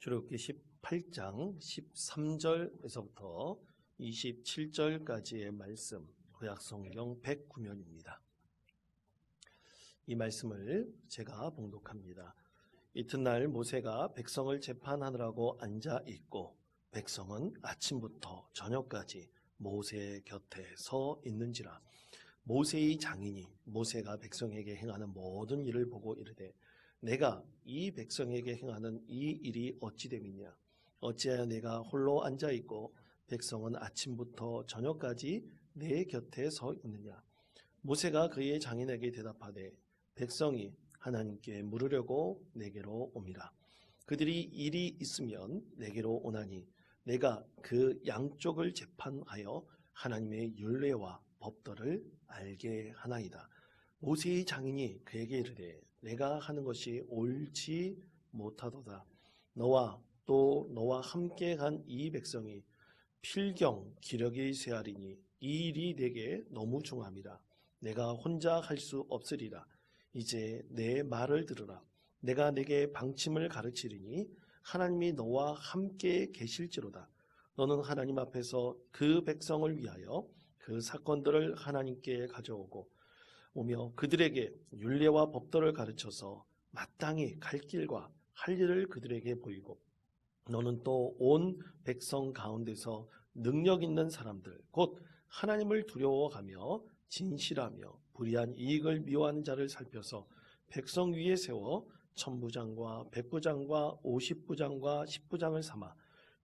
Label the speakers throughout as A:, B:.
A: 출애굽기 18장 13절에서부터 27절까지의 말씀, 구약성경 109면입니다. 이 말씀을 제가 봉독합니다. 이튿날 모세가 백성을 재판하느라고 앉아 있고 백성은 아침부터 저녁까지 모세 곁에 서 있는지라. 모세의 장인이 모세가 백성에게 행하는 모든 일을 보고 이르되 내가 이 백성에게 행하는 이 일이 어찌 됨이냐. 어찌하여 내가 홀로 앉아 있고 백성은 아침부터 저녁까지 내 곁에 서 있느냐. 모세가 그의 장인에게 대답하되 백성이 하나님께 물으려고 내게로 옴이라. 그들이 일이 있으면 내게로 오나니 내가 그 양쪽을 재판하여 하나님의 율례와 법도를 알게 하나이다. 모세의 장인이 그에게 이르되 내가 하는 것이 옳지 못하도다. 너와 또 너와 함께 간 이 백성이 필경 기력이 쇠하리니 이 일이 내게 너무 중함이라. 내가 혼자 할 수 없으리라. 이제 내 말을 들으라. 내가 내게 방침을 가르치리니 하나님이 너와 함께 계실지로다. 너는 하나님 앞에서 그 백성을 위하여 그 사건들을 하나님께 가져오고 오며 그들에게 율례와 법도를 가르쳐서 마땅히 갈 길과 할 일을 그들에게 보이고 너는 또 온 백성 가운데서 능력 있는 사람들 곧 하나님을 두려워하며 진실하며 불의한 이익을 미워하는 자를 살펴서 백성 위에 세워 천부장과 백부장과 50부장과 10부장을 삼아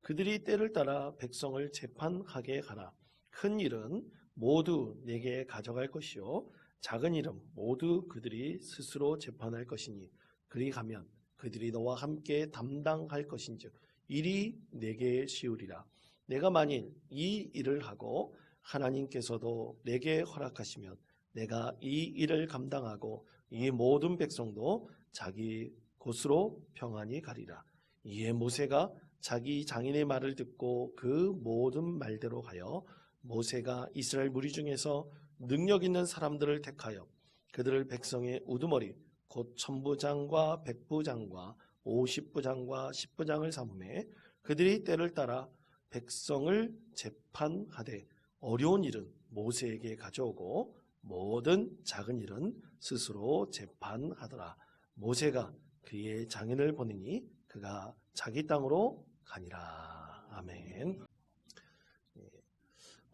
A: 그들이 때를 따라 백성을 재판하게 하라. 큰 일은 모두 내게 가져갈 것이요 작은 일은 모두 그들이 스스로 재판할 것이니 그리 가면 그들이 너와 함께 담당할 것인즉 일이 내게 쉬우리라. 내가 만일 이 일을 하고 하나님께서도 내게 허락하시면 내가 이 일을 감당하고 이 모든 백성도 자기 곳으로 평안히 가리라. 이에 모세가 자기 장인의 말을 듣고 그 모든 말대로 하여 모세가 이스라엘 무리 중에서 능력 있는 사람들을 택하여 그들을 백성의 우두머리 곧 천부장과 백부장과 50부장과 10부장을 삼음에 그들이 때를 따라 백성을 재판하되 어려운 일은 모세에게 가져오고 모든 작은 일은 스스로 재판하더라. 모세가 그의 장인을 보내니 그가 자기 땅으로 가니라. 아멘.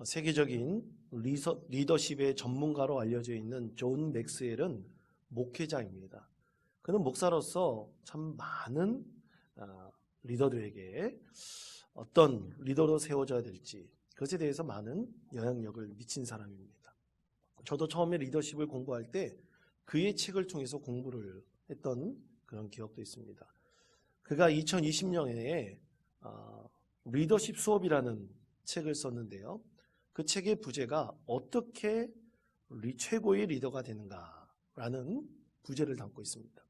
A: 세계적인 리더십의 전문가로 알려져 있는 존 맥스웰은 목회자입니다. 그는 목사로서 참 많은 리더들에게 어떤 리더로 세워져야 될지 그것에 대해서 많은 영향력을 미친 사람입니다. 저도 처음에 리더십을 공부할 때 그의 책을 통해서 공부를 했던 그런 기억도 있습니다. 그가 2020년에 리더십 수업이라는 책을 썼는데요. 그 책의 부제가 어떻게 최고의 리더가 되는가라는 부제를 담고 있습니다.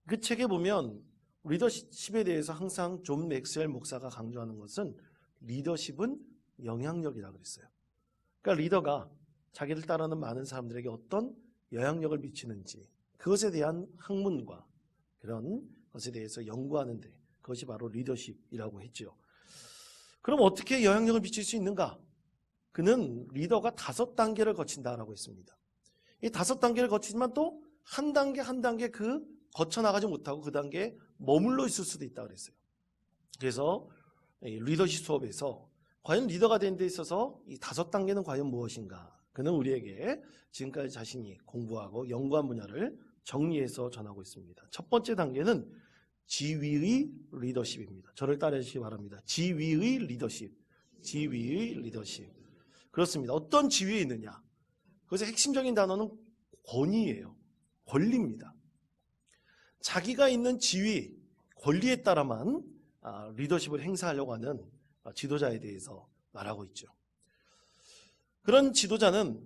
A: 그 책에 보면 리더십에 대해서 항상 존 맥스웰 목사가 강조하는 것은 리더십은 영향력이라고 그랬어요. 그러니까 리더가 자기를 따르는 많은 사람들에게 어떤 영향력을 미치는지 그것에 대한 학문과 그런 것에 대해서 연구하는데 그것이 바로 리더십이라고 했죠. 그럼 어떻게 영향력을 미칠 수 있는가? 그는 리더가 5단계를 거친다라고 했습니다. 이 5단계를 거치지만 또 한 단계 한 단계 그 거쳐나가지 못하고 그 단계에 머물러 있을 수도 있다고 그랬어요. 그래서 리더십 수업에서 과연 리더가 되는 데 있어서 이 5단계는 과연 무엇인가? 그는 우리에게 지금까지 자신이 공부하고 연구한 분야를 정리해서 전하고 있습니다. 첫 번째 단계는 지위의 리더십입니다. 저를 따라해 주시기 바랍니다. 지위의 리더십. 지위의 리더십. 그렇습니다. 어떤 지위에 있느냐? 그것의 핵심적인 단어는 권위예요. 권리입니다. 자기가 있는 지위, 권리에 따라만 리더십을 행사하려고 하는 지도자에 대해서 말하고 있죠. 그런 지도자는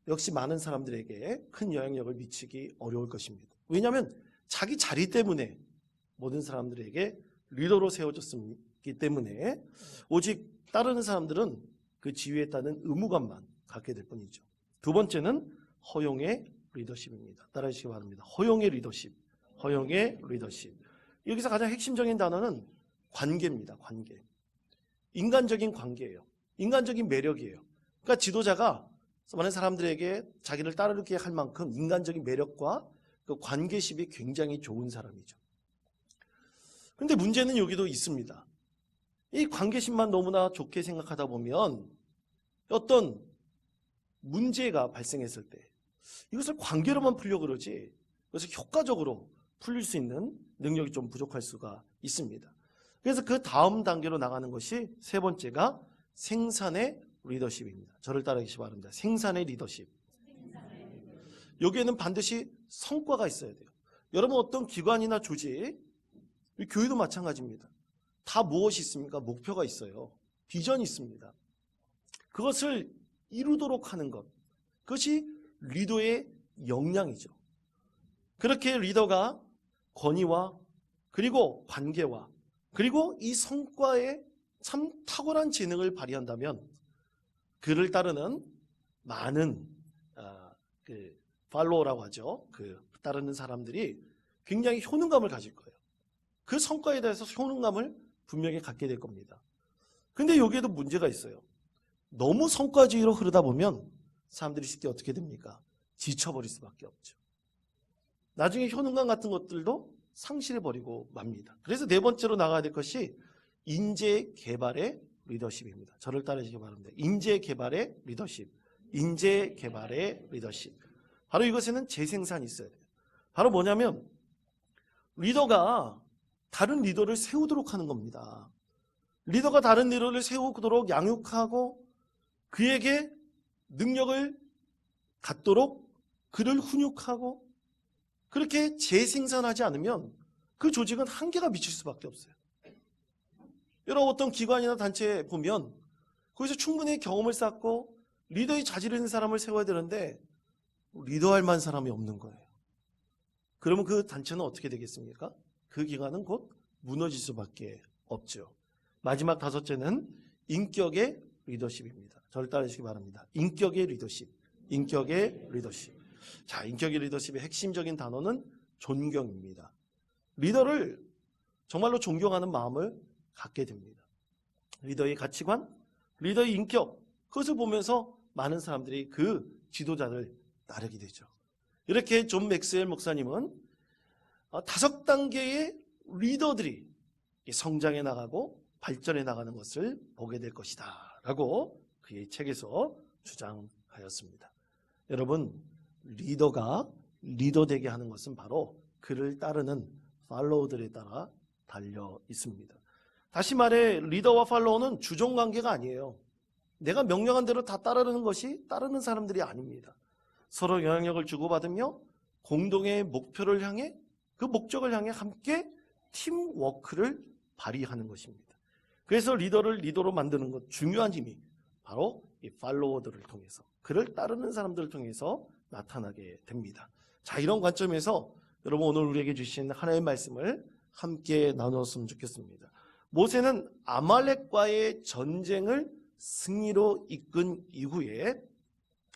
A: 역시 많은 사람들에게 큰 영향력을 미치기 어려울 것입니다. 왜냐하면 자기 자리 때문에 모든 사람들에게 리더로 세워졌기 때문에 오직 따르는 사람들은 그 지위에 따른 의무감만 갖게 될 뿐이죠. 두 번째는 허용의 리더십입니다. 따라해 주시기 바랍니다. 허용의 리더십. 허용의 리더십. 여기서 가장 핵심적인 단어는 관계입니다. 관계. 인간적인 관계예요. 인간적인 매력이에요. 그러니까 지도자가 많은 사람들에게 자기를 따르게 할 만큼 인간적인 매력과 그 관계심이 굉장히 좋은 사람이죠. 그런데 문제는 여기도 있습니다. 이 관계심만 너무나 좋게 생각하다 보면 어떤 문제가 발생했을 때 이것을 관계로만 풀려고 그러지 그것을 효과적으로 풀릴 수 있는 능력이 좀 부족할 수가 있습니다. 그래서 그 다음 단계로 나가는 것이 세 번째가 생산의 리더십입니다. 저를 따르시기 바랍니다. 생산의 리더십. 여기에는 반드시 성과가 있어야 돼요. 여러분 어떤 기관이나 조직, 교회도 마찬가지입니다. 다 무엇이 있습니까? 목표가 있어요. 비전이 있습니다. 그것을 이루도록 하는 것, 그것이 리더의 역량이죠. 그렇게 리더가 권위와 그리고 관계와 그리고 이 성과에 참 탁월한 재능을 발휘한다면 그를 따르는 많은 팔로워라고 하죠. 따르는 사람들이 굉장히 효능감을 가질 거예요. 그 성과에 대해서 효능감을 분명히 갖게 될 겁니다. 근데 여기에도 문제가 있어요. 너무 성과주의로 흐르다 보면 사람들이 쉽게 어떻게 됩니까? 지쳐버릴 수밖에 없죠. 나중에 효능감 같은 것들도 상실해버리고 맙니다. 그래서 네 번째로 나가야 될 것이 인재개발의 리더십입니다. 저를 따르시기 바랍니다. 인재개발의 리더십. 인재개발의 리더십. 바로 이것에는 재생산이 있어야 돼요. 바로 뭐냐면 리더가 다른 리더를 세우도록 하는 겁니다. 리더가 다른 리더를 세우도록 양육하고 그에게 능력을 갖도록 그를 훈육하고 그렇게 재생산하지 않으면 그 조직은 한계가 미칠 수밖에 없어요. 여러분 어떤 기관이나 단체에 보면 거기서 충분히 경험을 쌓고 리더의 자질 있는 사람을 세워야 되는데 리더할 만한 사람이 없는 거예요. 그러면 그 단체는 어떻게 되겠습니까? 그 기관은 곧 무너질 수밖에 없죠. 마지막 다섯째는 인격의 리더십입니다. 저를 따르시기 바랍니다. 인격의 리더십. 인격의 리더십. 자, 인격의 리더십의 핵심적인 단어는 존경입니다. 리더를 정말로 존경하는 마음을 갖게 됩니다. 리더의 가치관, 리더의 인격, 그것을 보면서 많은 사람들이 그 지도자를 따르게 되죠. 이렇게 존 맥스웰 목사님은 5단계의 리더들이 성장해 나가고 발전해 나가는 것을 보게 될 것이다 라고 그의 책에서 주장하였습니다. 여러분, 리더가 리더되게 하는 것은 바로 그를 따르는 팔로워들에 따라 달려 있습니다. 다시 말해 리더와 팔로워는 주종관계가 아니에요. 내가 명령한 대로 다 따르는 것이 따르는 사람들이 아닙니다. 서로 영향력을 주고받으며 공동의 목표를 향해 그 목적을 향해 함께 팀워크를 발휘하는 것입니다. 그래서 리더를 리더로 만드는 것 중요한 힘이 바로 이 팔로워들을 통해서 그를 따르는 사람들을 통해서 나타나게 됩니다. 자, 이런 관점에서 여러분 오늘 우리에게 주신 하나님의 말씀을 함께 나누었으면 좋겠습니다. 모세는 아말렉과의 전쟁을 승리로 이끈 이후에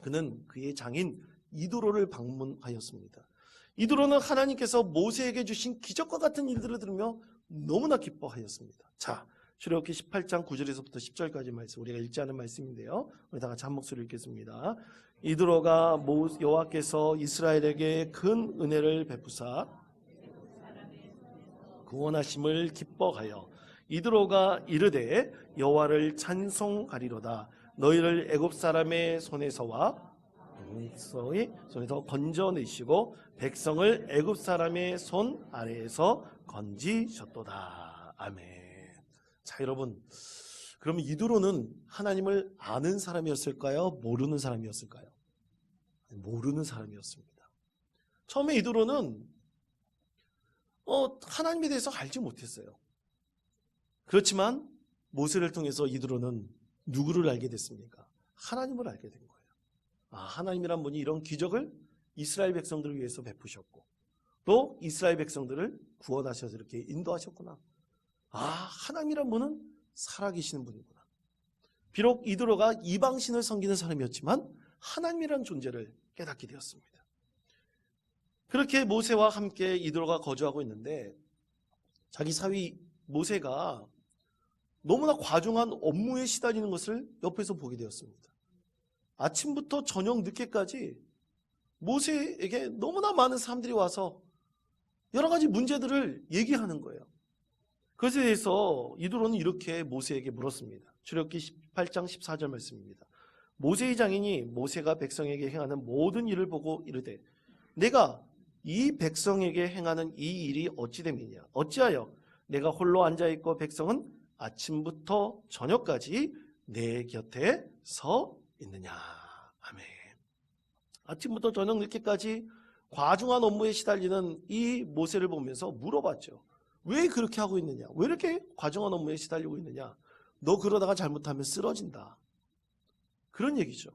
A: 그는 그의 장인 이드로를 방문하였습니다. 이드로는 하나님께서 모세에게 주신 기적과 같은 일들을 들으며 너무나 기뻐하였습니다. 자, 출애굽기 18장 9절에서부터 10절까지 말씀 우리가 읽지 않은 말씀인데요. 우리 다 같이 한 목소리로 읽겠습니다. 이드로가 여호와께서 이스라엘에게 큰 은혜를 베푸사 구원하심을 기뻐하여 이드로가 이르되 여호와를 찬송하리로다. 너희를 애굽 사람의 손에서와 손에서 건져내시고 백성을 애굽 사람의 손 아래에서 건지셨도다. 아멘. 자, 여러분, 그러면 이드로는 하나님을 아는 사람이었을까요? 모르는 사람이었을까요? 모르는 사람이었습니다. 처음에 이드로는 하나님에 대해서 알지 못했어요. 그렇지만 모세를 통해서 이드로는 누구를 알게 됐습니까? 하나님을 알게 된 거예요. 하나님이란 분이 이런 기적을 이스라엘 백성들을 위해서 베푸셨고 또 이스라엘 백성들을 구원하셔서 이렇게 인도하셨구나. 하나님이란 분은 살아계시는 분이구나. 비록 이드로가 이방신을 섬기는 사람이었지만 하나님이란 존재를 깨닫게 되었습니다. 그렇게 모세와 함께 이드로가 거주하고 있는데 자기 사위 모세가 너무나 과중한 업무에 시달리는 것을 옆에서 보게 되었습니다. 아침부터 저녁 늦게까지 모세에게 너무나 많은 사람들이 와서 여러 가지 문제들을 얘기하는 거예요. 그것에 대해서 이드로는 이렇게 모세에게 물었습니다. 출애굽기 18장 14절 말씀입니다. 모세의 장인이 모세가 백성에게 행하는 모든 일을 보고 이르되 내가 이 백성에게 행하는 이 일이 어찌 됨이냐 어찌하여 내가 홀로 앉아있고 백성은 아침부터 저녁까지 내 곁에 서 있느냐. 아멘. 아침부터 저녁 늦게까지 과중한 업무에 시달리는 이 모세를 보면서 물어봤죠. 왜 그렇게 하고 있느냐? 왜 이렇게 과중한 업무에 시달리고 있느냐? 너 그러다가 잘못하면 쓰러진다. 그런 얘기죠.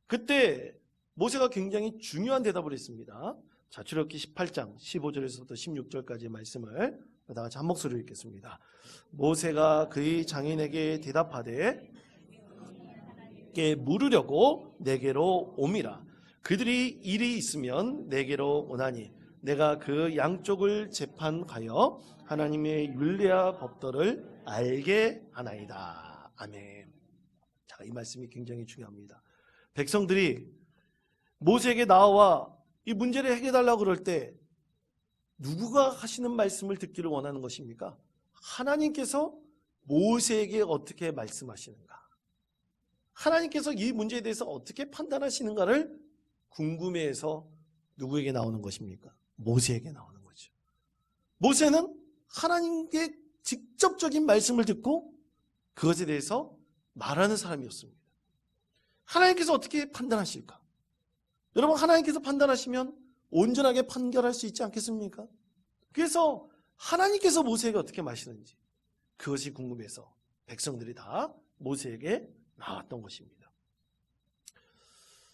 A: 그때 모세가 굉장히 중요한 대답을 했습니다. 자, 출애굽기 18장 15절에서부터 16절까지의 말씀을 다 같이 한 목소리로 읽겠습니다. 모세가 그의 장인에게 대답하되 께 물으려고 내게로 오미라. 그들이 일이 있으면 내게로 오나니 내가 그 양쪽을 재판하여 하나님의 율례와 법도를 알게 하나이다. 아멘. 자, 이 말씀이 굉장히 중요합니다. 백성들이 모세에게 나와 이 문제를 해결해달라고 그럴 때 누구가 하시는 말씀을 듣기를 원하는 것입니까? 하나님께서 모세에게 어떻게 말씀하시는가? 하나님께서 이 문제에 대해서 어떻게 판단하시는가를 궁금해해서 누구에게 나오는 것입니까? 모세에게 나오는 거죠. 모세는 하나님께 직접적인 말씀을 듣고 그것에 대해서 말하는 사람이었습니다. 하나님께서 어떻게 판단하실까? 여러분, 하나님께서 판단하시면 온전하게 판결할 수 있지 않겠습니까? 그래서 하나님께서 모세에게 어떻게 마시는지 그것이 궁금해서 백성들이 다 모세에게 나왔던 것입니다.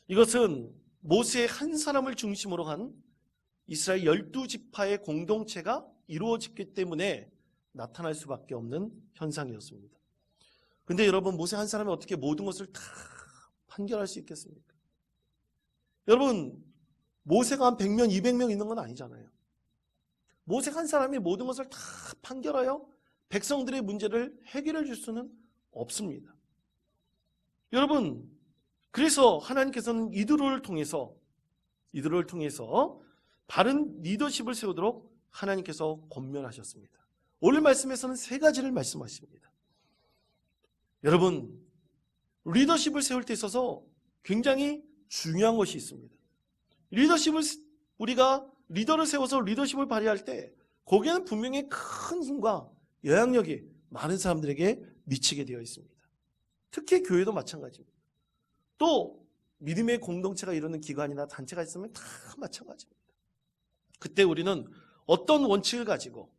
A: 이것은 모세 한 사람을 중심으로 한 이스라엘 12지파의 공동체가 이루어졌기 때문에 나타날 수밖에 없는 현상이었습니다. 근데 여러분, 모세 한 사람이 어떻게 모든 것을 다 판결할 수 있겠습니까? 여러분, 모세가 한 100명, 200명 있는 건 아니잖아요. 모세 한 사람이 모든 것을 다 판결하여 백성들의 문제를 해결해 줄 수는 없습니다. 여러분, 그래서 하나님께서는 이드로를 통해서 바른 리더십을 세우도록 하나님께서 권면하셨습니다. 오늘 말씀에서는 세 가지를 말씀하십니다. 여러분, 리더십을 세울 때 있어서 굉장히 중요한 것이 있습니다. 우리가 리더를 세워서 리더십을 발휘할 때 거기에는 분명히 큰 힘과 영향력이 많은 사람들에게 미치게 되어 있습니다. 특히 교회도 마찬가지입니다. 또 믿음의 공동체가 이루는 기관이나 단체가 있으면 다 마찬가지입니다. 그때 우리는 어떤 원칙을 가지고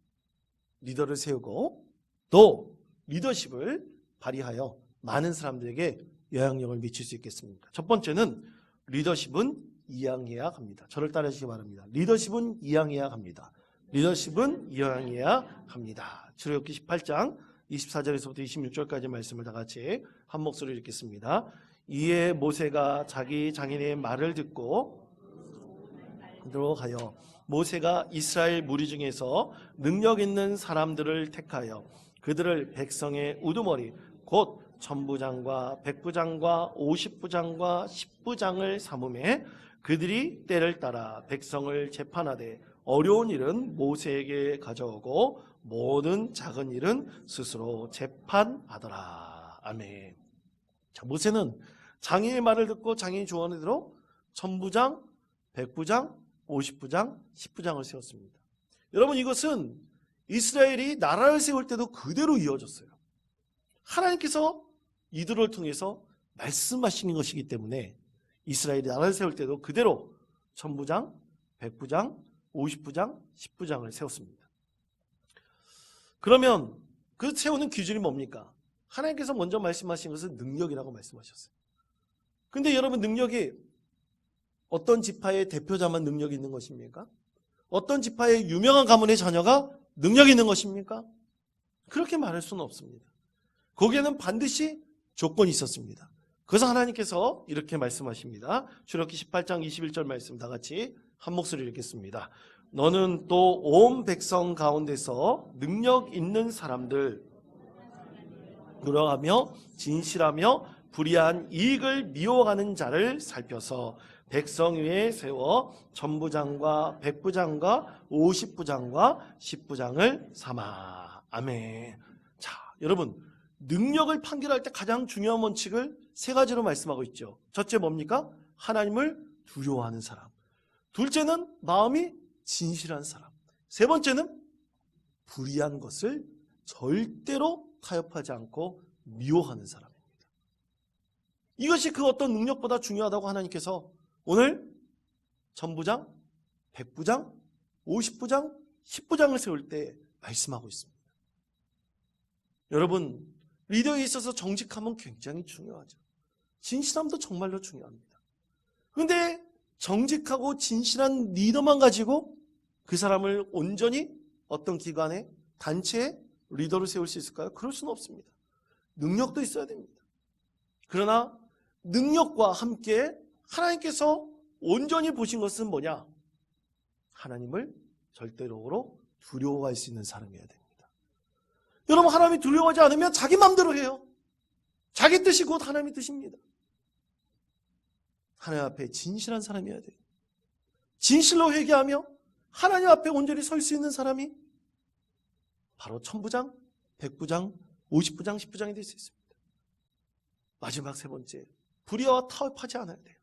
A: 리더를 세우고 또 리더십을 발휘하여 많은 사람들에게 영향력을 미칠 수 있겠습니까? 첫 번째는 리더십은 이양해야 합니다. 저를 따르시기 바랍니다. 리더십은 이양해야 합니다. 리더십은 이양해야 합니다. 출애굽기 18장 24절에서부터 26절까지 말씀을 다 같이 한 목소리로 읽겠습니다. 이에 모세가 자기 장인의 말을 듣고 들어가요. 모세가 이스라엘 무리 중에서 능력 있는 사람들을 택하여 그들을 백성의 우두머리 곧 천부장과 백부장과 50부장과 10부장을 삼음해 그들이 때를 따라 백성을 재판하되 어려운 일은 모세에게 가져오고 모든 작은 일은 스스로 재판하더라. 아멘. 자, 모세는 장인의 말을 듣고 장인의 조언을 들어 천부장, 백부장, 50부장, 10부장을 세웠습니다. 여러분, 이것은 이스라엘이 나라를 세울 때도 그대로 이어졌어요. 하나님께서 이들을 통해서 말씀하시는 것이기 때문에 이스라엘이 나라를 세울 때도 그대로 천부장, 백부장, 50부장, 10부장을 세웠습니다. 그러면 그 세우는 기준이 뭡니까? 하나님께서 먼저 말씀하신 것은 능력이라고 말씀하셨어요. 근데 여러분, 능력이 어떤 지파의 대표자만 능력이 있는 것입니까? 어떤 지파의 유명한 가문의 자녀가 능력이 있는 것입니까? 그렇게 말할 수는 없습니다. 거기에는 반드시 조건이 있었습니다. 그래서 하나님께서 이렇게 말씀하십니다. 출애굽기 18장 21절 말씀 다 같이 한 목소리로 읽겠습니다. 너는 또 온 백성 가운데서 능력 있는 사람들, 노력하며 진실하며 불의한 이익을 미워하는 자를 살펴서 백성 위에 세워 천부장과 백부장과 50부장과 10부장을 삼아. 아멘. 자, 여러분, 능력을 판결할 때 가장 중요한 원칙을 세 가지로 말씀하고 있죠. 첫째 뭡니까? 하나님을 두려워하는 사람. 둘째는 마음이 진실한 사람. 세 번째는 불의한 것을 절대로 타협하지 않고 미워하는 사람입니다. 이것이 그 어떤 능력보다 중요하다고 하나님께서 오늘 천부장, 백부장, 50부장, 10부장을 세울 때 말씀하고 있습니다. 여러분, 리더에 있어서 정직함은 굉장히 중요하죠. 진실함도 정말로 중요합니다. 그런데 정직하고 진실한 리더만 가지고 그 사람을 온전히 어떤 기관에, 단체에 리더로 세울 수 있을까요? 그럴 수는 없습니다. 능력도 있어야 됩니다. 그러나 능력과 함께 하나님께서 온전히 보신 것은 뭐냐? 하나님을 절대적으로 두려워할 수 있는 사람이어야 됩니다. 여러분, 하나님이 두려워하지 않으면 자기 마음대로 해요. 자기 뜻이 곧 하나님의 뜻입니다. 하나님 앞에 진실한 사람이어야 돼요. 진실로 회개하며 하나님 앞에 온전히 설 수 있는 사람이 바로 천부장, 백부장, 50부장, 10부장이 될 수 있습니다. 마지막 세 번째, 불의와 타협하지 않아야 돼요.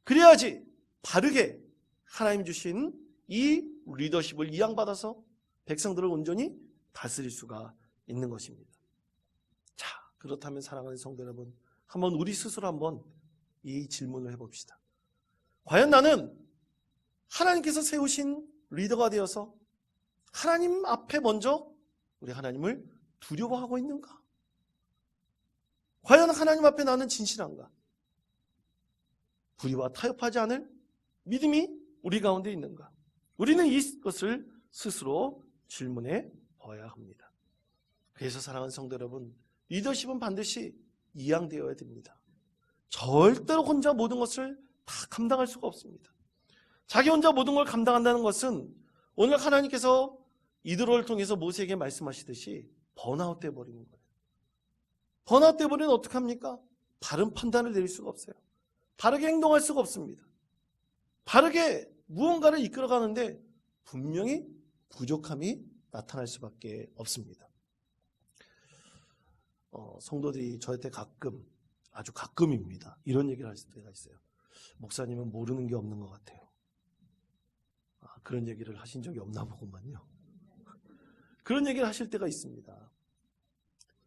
A: 그래야지 바르게 하나님 주신 이 리더십을 이양받아서 백성들을 온전히 다스릴 수가 있는 것입니다. 자, 그렇다면 사랑하는 성도 여러분, 한번 우리 스스로 한번 이 질문을 해봅시다. 과연 나는 하나님께서 세우신 리더가 되어서 하나님 앞에 먼저 우리 하나님을 두려워하고 있는가? 과연 하나님 앞에 나는 진실한가? 불의와 타협하지 않을 믿음이 우리 가운데 있는가? 우리는 이것을 스스로 질문해 봐야 합니다. 그래서 사랑하는 성도 여러분, 리더십은 반드시 이양되어야 됩니다. 절대로 혼자 모든 것을 다 감당할 수가 없습니다. 자기 혼자 모든 걸 감당한다는 것은 오늘 하나님께서 이드로를 통해서 모세에게 말씀하시듯이 번아웃 돼버리는 거예요. 번아웃 돼버리면 어떡합니까? 바른 판단을 내릴 수가 없어요. 바르게 행동할 수가 없습니다. 바르게 무언가를 이끌어가는데 분명히 부족함이 나타날 수밖에 없습니다. 성도들이 저한테 가끔, 아주 가끔입니다, 이런 얘기를 할 때가 있어요. 목사님은 모르는 게 없는 것 같아요. 그런 얘기를 하신 적이 없나 보구만요. 그런 얘기를 하실 때가 있습니다.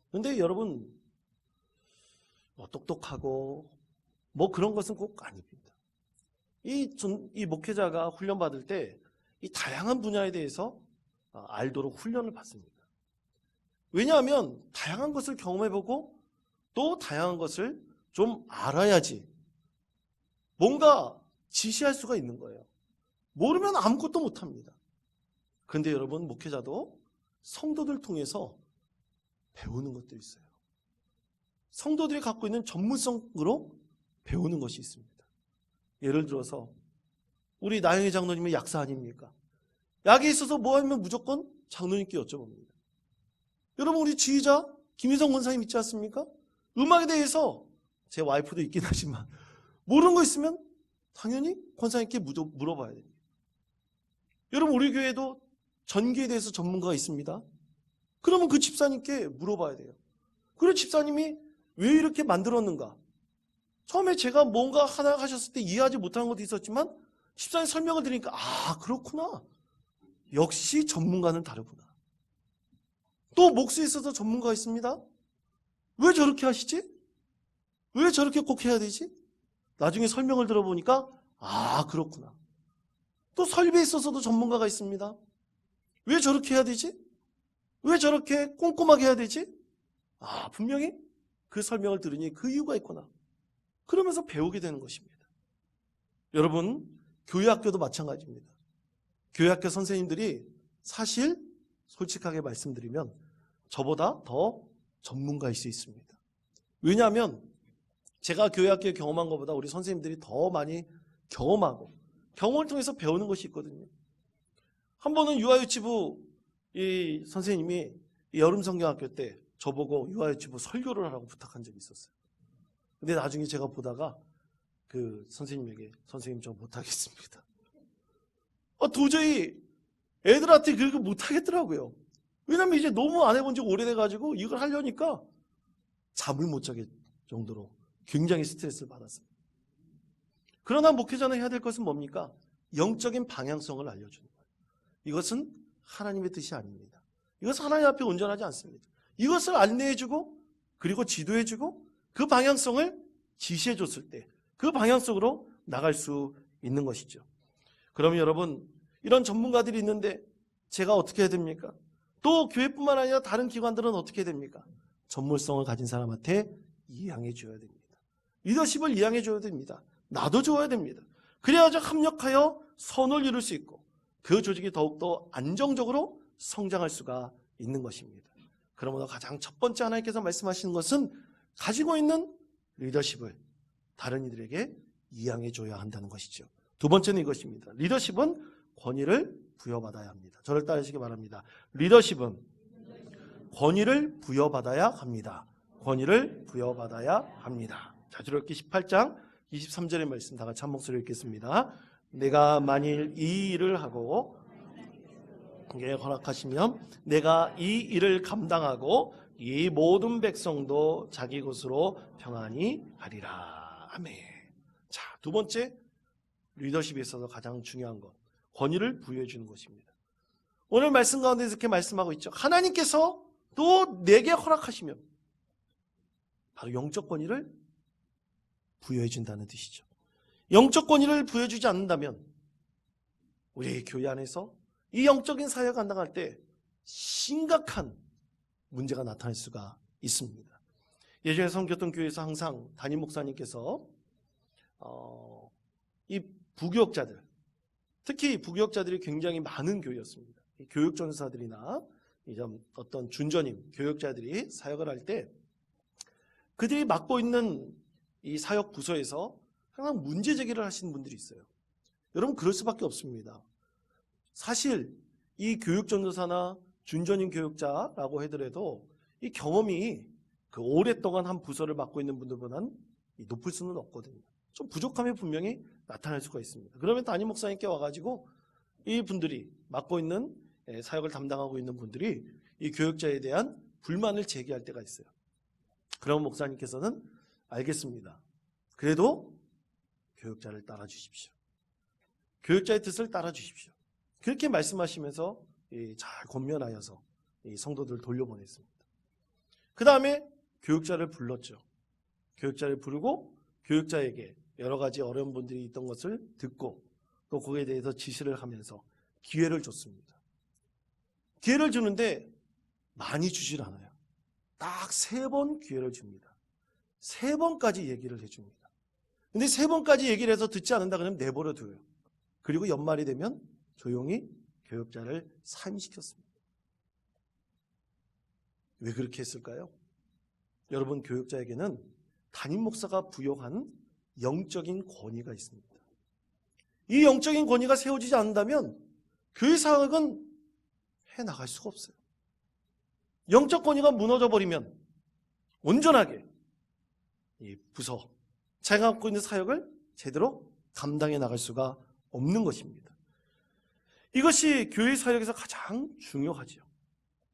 A: 그런데 여러분, 똑똑하고 그런 것은 꼭 아닙니다. 이 목회자가 훈련받을 때 이 다양한 분야에 대해서 알도록 훈련을 받습니다. 왜냐하면 다양한 것을 경험해보고 또 다양한 것을 좀 알아야지 뭔가 지시할 수가 있는 거예요. 모르면 아무것도 못합니다. 그런데 여러분, 목회자도 성도들 통해서 배우는 것도 있어요. 성도들이 갖고 있는 전문성으로 배우는 것이 있습니다. 예를 들어서 우리 나영희 장로님은 약사 아닙니까? 약에 있어서 뭐 하면 무조건 장로님께 여쭤봅니다. 여러분, 우리 지휘자 김희성 권사님 있지 않습니까? 음악에 대해서 제 와이프도 있긴 하지만 모르는 거 있으면 당연히 권사님께 물어봐야 됩니다. 여러분, 우리 교회도 전기에 대해서 전문가가 있습니다. 그러면 그 집사님께 물어봐야 돼요. 그리고 집사님이 왜 이렇게 만들었는가? 처음에 제가 뭔가 하나 하셨을 때 이해하지 못하는 것도 있었지만 집사님 설명을 드리니까 그렇구나. 역시 전문가는 다르구나. 또 목수에 있어서 전문가가 있습니다. 왜 저렇게 하시지? 왜 저렇게 꼭 해야 되지? 나중에 설명을 들어보니까 그렇구나. 또 설비에 있어서도 전문가가 있습니다. 왜 저렇게 해야 되지? 왜 저렇게 꼼꼼하게 해야 되지? 분명히 그 설명을 들으니 그 이유가 있구나. 그러면서 배우게 되는 것입니다. 여러분, 교회학교도 마찬가지입니다. 교회학교 선생님들이 사실 솔직하게 말씀드리면 저보다 더 전문가일 수 있습니다. 왜냐하면 제가 교회학교에 경험한 것보다 우리 선생님들이 더 많이 경험하고 경험을 통해서 배우는 것이 있거든요. 한 번은 유아유치부 이 선생님이 여름 성경학교 때 저보고 유아유치부 설교를 하라고 부탁한 적이 있었어요. 근데 나중에 제가 보다가 그 선생님에게 선생님 저 못하겠습니다. 도저히 애들한테 그렇게 못하겠더라고요. 왜냐면 이제 너무 안 해본 지 오래돼가지고 이걸 하려니까 잠을 못 자게 정도로 굉장히 스트레스를 받았습니다. 그러나 목회자는 해야 될 것은 뭡니까? 영적인 방향성을 알려주는 거예요. 이것은 하나님의 뜻이 아닙니다. 이것은 하나님 앞에 온전하지 않습니다. 이것을 안내해주고 그리고 지도해주고 그 방향성을 지시해줬을 때 그 방향성으로 나갈 수 있는 것이죠. 그러면 여러분, 이런 전문가들이 있는데 제가 어떻게 해야 됩니까? 또 교회뿐만 아니라 다른 기관들은 어떻게 해야 됩니까? 전문성을 가진 사람한테 이양해 줘야 됩니다. 리더십을 이양해 줘야 됩니다. 나도 줘야 됩니다. 그래야지 협력하여 선을 이룰 수 있고 그 조직이 더욱더 안정적으로 성장할 수가 있는 것입니다. 그러므로 가장 첫 번째 하나님께서 말씀하시는 것은 가지고 있는 리더십을 다른 이들에게 이양해 줘야 한다는 것이죠. 두 번째는 이것입니다. 리더십은 권위를 부여받아야 합니다. 저를 따르시기 바랍니다. 리더십은 권위를 부여받아야 합니다. 권위를 부여받아야 합니다. 자, 주력기 18장 23절의 말씀 다 같이 한 목소리로 읽겠습니다. 내가 만일 이 일을 하고 그게 허락하시면 내가 이 일을 감당하고 이 모든 백성도 자기 곳으로 평안히 가리라. 아멘. 자, 두 번째 리더십에 있어서 가장 중요한 것, 권위를 부여해 주는 것입니다. 오늘 말씀 가운데 이렇게 말씀하고 있죠. 하나님께서 또 내게 허락하시면 바로 영적 권위를 부여해 준다는 뜻이죠. 영적 권위를 부여해 주지 않는다면 우리 교회 안에서 이 영적인 사역을 감당할 때 심각한 문제가 나타날 수가 있습니다. 예전에 섬겼던 교회에서 항상 담임 목사님께서 이 부교역자들, 특히 부교역자들이 굉장히 많은 교회였습니다. 교육 전사들이나 어떤 준전임, 교역자들이 사역을 할 때 그들이 맡고 있는 이 사역 부서에서 항상 문제 제기를 하시는 분들이 있어요. 여러분, 그럴 수밖에 없습니다. 사실 이 교육 전도사나 준전임 교육자라고 하더라도 이 경험이 그 오랫동안 한 부서를 맡고 있는 분들보다는 높을 수는 없거든요. 좀 부족함이 분명히 나타날 수가 있습니다. 그러면 담임 목사님께 와가지고 이 분들이 맡고 있는 사역을 담당하고 있는 분들이 이 교육자에 대한 불만을 제기할 때가 있어요. 그럼 목사님께서는 알겠습니다. 그래도 교육자를 따라 주십시오. 교육자의 뜻을 따라 주십시오. 그렇게 말씀하시면서 잘 권면하여서 성도들을 돌려보냈습니다. 그 다음에 교육자를 불렀죠. 교육자를 부르고 교육자에게 여러 가지 어려운 분들이 있던 것을 듣고 또 그거에 대해서 지시를 하면서 기회를 줬습니다. 기회를 주는데 많이 주질 않아요. 딱 3번 기회를 줍니다. 3번까지 얘기를 해줍니다. 근데 3번까지 얘기를 해서 듣지 않는다 그러면 내버려 둬요. 그리고 연말이 되면 조용히 교육자를 사임시켰습니다. 왜 그렇게 했을까요? 여러분, 교육자에게는 담임 목사가 부여한 영적인 권위가 있습니다. 이 영적인 권위가 세워지지 않는다면 교회 사역은 해나갈 수가 없어요. 영적 권위가 무너져버리면 온전하게 이 부서, 자기가 갖고 있는 사역을 제대로 감당해 나갈 수가 없는 것입니다. 이것이 교회 사역에서 가장 중요하죠.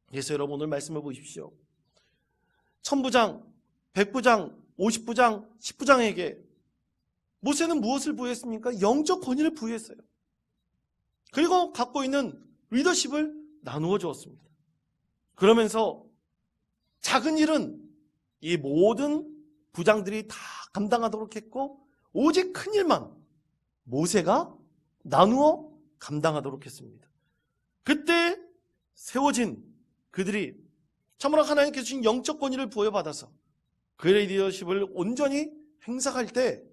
A: 그래서 여러분, 오늘 말씀을 보십시오. 1000부장, 100부장, 50부장, 10부장에게 모세는 무엇을 부여했습니까? 영적 권위를 부여했어요. 그리고 갖고 있는 리더십을 나누어 주었습니다. 그러면서 작은 일은 이 모든 부장들이 다 감당하도록 했고 오직 큰 일만 모세가 나누어 감당하도록 했습니다. 그때 세워진 그들이 참으로 하나님께서 주신 영적 권위를 부여받아서 그의 리더십을 온전히 행사할 때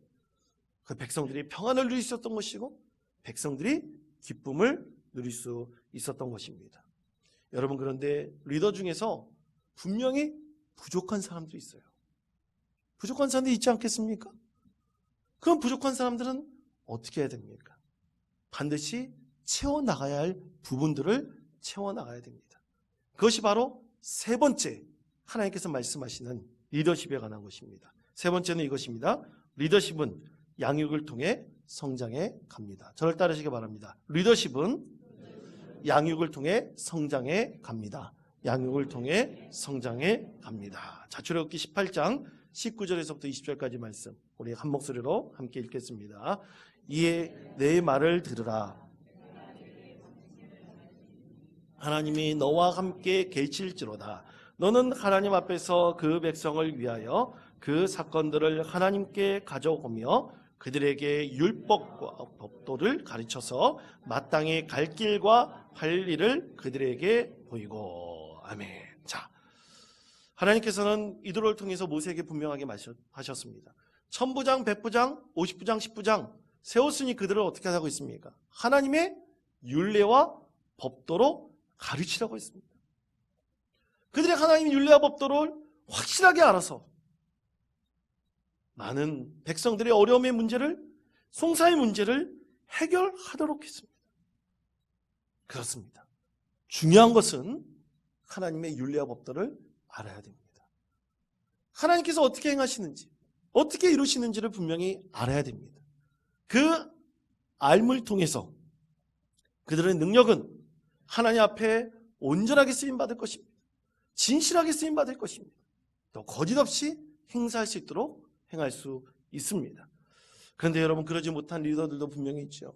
A: 그 백성들이 평안을 누릴 수 있었던 것이고 백성들이 기쁨을 누릴 수 있었던 것입니다. 여러분, 그런데 리더 중에서 분명히 부족한 사람도 있어요. 부족한 사람들이 있지 않겠습니까? 그럼 부족한 사람들은 어떻게 해야 됩니까? 반드시 채워나가야 할 부분들을 채워나가야 됩니다. 그것이 바로 세 번째 하나님께서 말씀하시는 리더십에 관한 것입니다. 세 번째는 이것입니다. 리더십은 양육을 통해 성장해 갑니다. 저를 따르시기 바랍니다. 리더십은 양육을 통해 성장해 갑니다. 양육을 통해 성장해 갑니다. 자, 출애굽기 18장 19절에서부터 20절까지 말씀 우리 한 목소리로 함께 읽겠습니다. 이에 내 말을 들으라. 하나님이 너와 함께 계실지로다. 너는 하나님 앞에서 그 백성을 위하여 그 사건들을 하나님께 가져오며 그들에게 율법과 법도를 가르쳐서 마땅히 갈 길과 할 일을 그들에게 보이고. 아멘. 자, 하나님께서는 이들을 통해서 모세에게 분명하게 하셨습니다. 천부장, 백부장, 50부장, 10부장 세웠으니 그들을 어떻게 하고 있습니까? 하나님의 율례와 법도로 가르치라고 했습니다. 그들이 하나님의 율례와 법도를 확실하게 알아서 많은 백성들의 어려움의 문제를, 송사의 문제를 해결하도록 했습니다. 그렇습니다. 중요한 것은 하나님의 율례와 법도를 알아야 됩니다. 하나님께서 어떻게 행하시는지, 어떻게 이루시는지를 분명히 알아야 됩니다. 그 알물 통해서 그들의 능력은 하나님 앞에 온전하게 쓰임받을 것입니다. 진실하게 쓰임받을 것입니다. 또 거짓없이 행사할 수 있도록 행할 수 있습니다. 그런데 여러분, 그러지 못한 리더들도 분명히 있죠.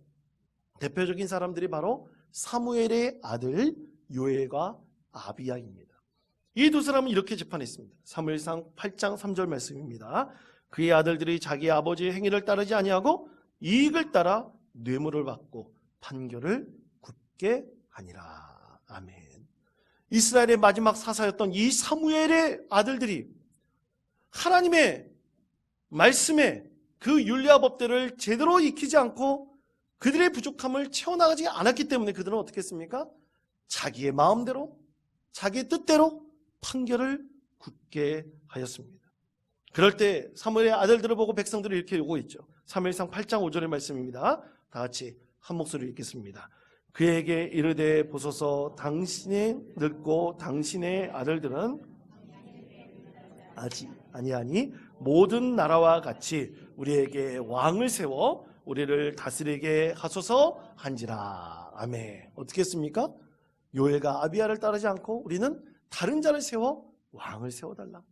A: 대표적인 사람들이 바로 사무엘의 아들 요엘과 아비야입니다. 이 두 사람은 이렇게 재판했습니다. 사무엘상 8장 3절 말씀입니다. 그의 아들들이 자기 아버지의 행위를 따르지 아니하고 이익을 따라 뇌물을 받고 판결을 굳게 하니라. 아멘. 이스라엘의 마지막 사사였던 이 사무엘의 아들들이 하나님의 말씀에 그 율례와 법들을 제대로 익히지 않고 그들의 부족함을 채워나가지 않았기 때문에 그들은 어떻게 했습니까? 자기의 마음대로, 자기의 뜻대로 판결을 굳게 하였습니다. 그럴 때 사무엘의 아들들을 보고 백성들이 이렇게 요구했죠. 사무엘상 8장 5절의 말씀입니다. 다 같이 한 목소리로 읽겠습니다. 그에게 이르되 보소서, 당신이 늙고 당신의 아들들은 아니하니 모든 나라와 같이 우리에게 왕을 세워 우리를 다스리게 하소서 한지라. 아멘. 어떻게 했습니까? 요엘과 아비야를 따르지 않고 우리는 다른 자를 세워 왕을 세워달라.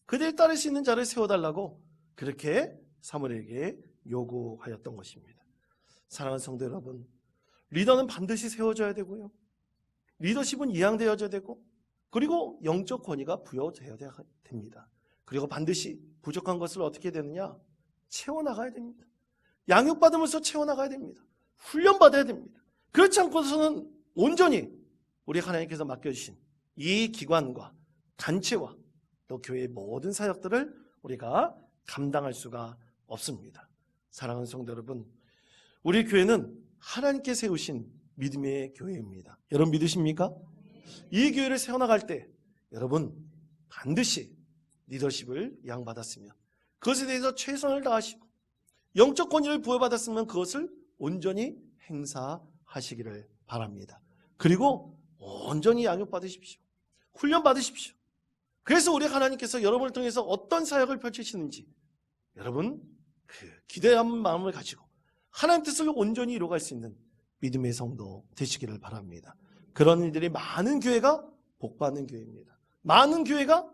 A: 그들이 따를 수 있는 자를 세워달라고 그렇게 사무엘에게 요구하였던 것입니다. 사랑하는 성도 여러분, 리더는 반드시 세워져야 되고요. 리더십은 이양되어져야 되고, 그리고 영적 권위가 부여되어야 됩니다. 그리고 반드시 부족한 것을 어떻게 되느냐? 채워나가야 됩니다. 양육받으면서 채워나가야 됩니다. 훈련받아야 됩니다. 그렇지 않고서는 온전히 우리 하나님께서 맡겨주신 이 기관과 단체와 또 교회의 모든 사역들을 우리가 감당할 수가 없습니다. 사랑하는 성도 여러분, 우리 교회는 하나님께 세우신 믿음의 교회입니다. 여러분 믿으십니까? 이 교회를 세워나갈 때 여러분 반드시 리더십을 양받았으면 그것에 대해서 최선을 다하시고 영적 권위를 부여받았으면 그것을 온전히 행사하시기를 바랍니다. 그리고 온전히 양육받으십시오. 훈련받으십시오. 그래서 우리 하나님께서 여러분을 통해서 어떤 사역을 펼치시는지 여러분 그 기대한 마음을 가지고 하나님 뜻을 온전히 이루어갈 수 있는 믿음의 성도 되시기를 바랍니다. 그런 일들이 많은 교회가 복받는 교회입니다. 많은 교회가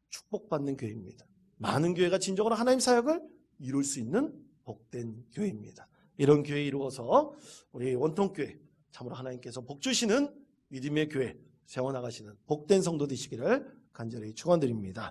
A: 축복받는 교회입니다. 많은 교회가 진정으로 하나님 사역을 이룰 수 있는 복된 교회입니다. 이런 교회 이루어서 우리 원통교회 참으로 하나님께서 복 주시는 믿음의 교회 세워나가시는 복된 성도 되시기를 간절히 축원드립니다.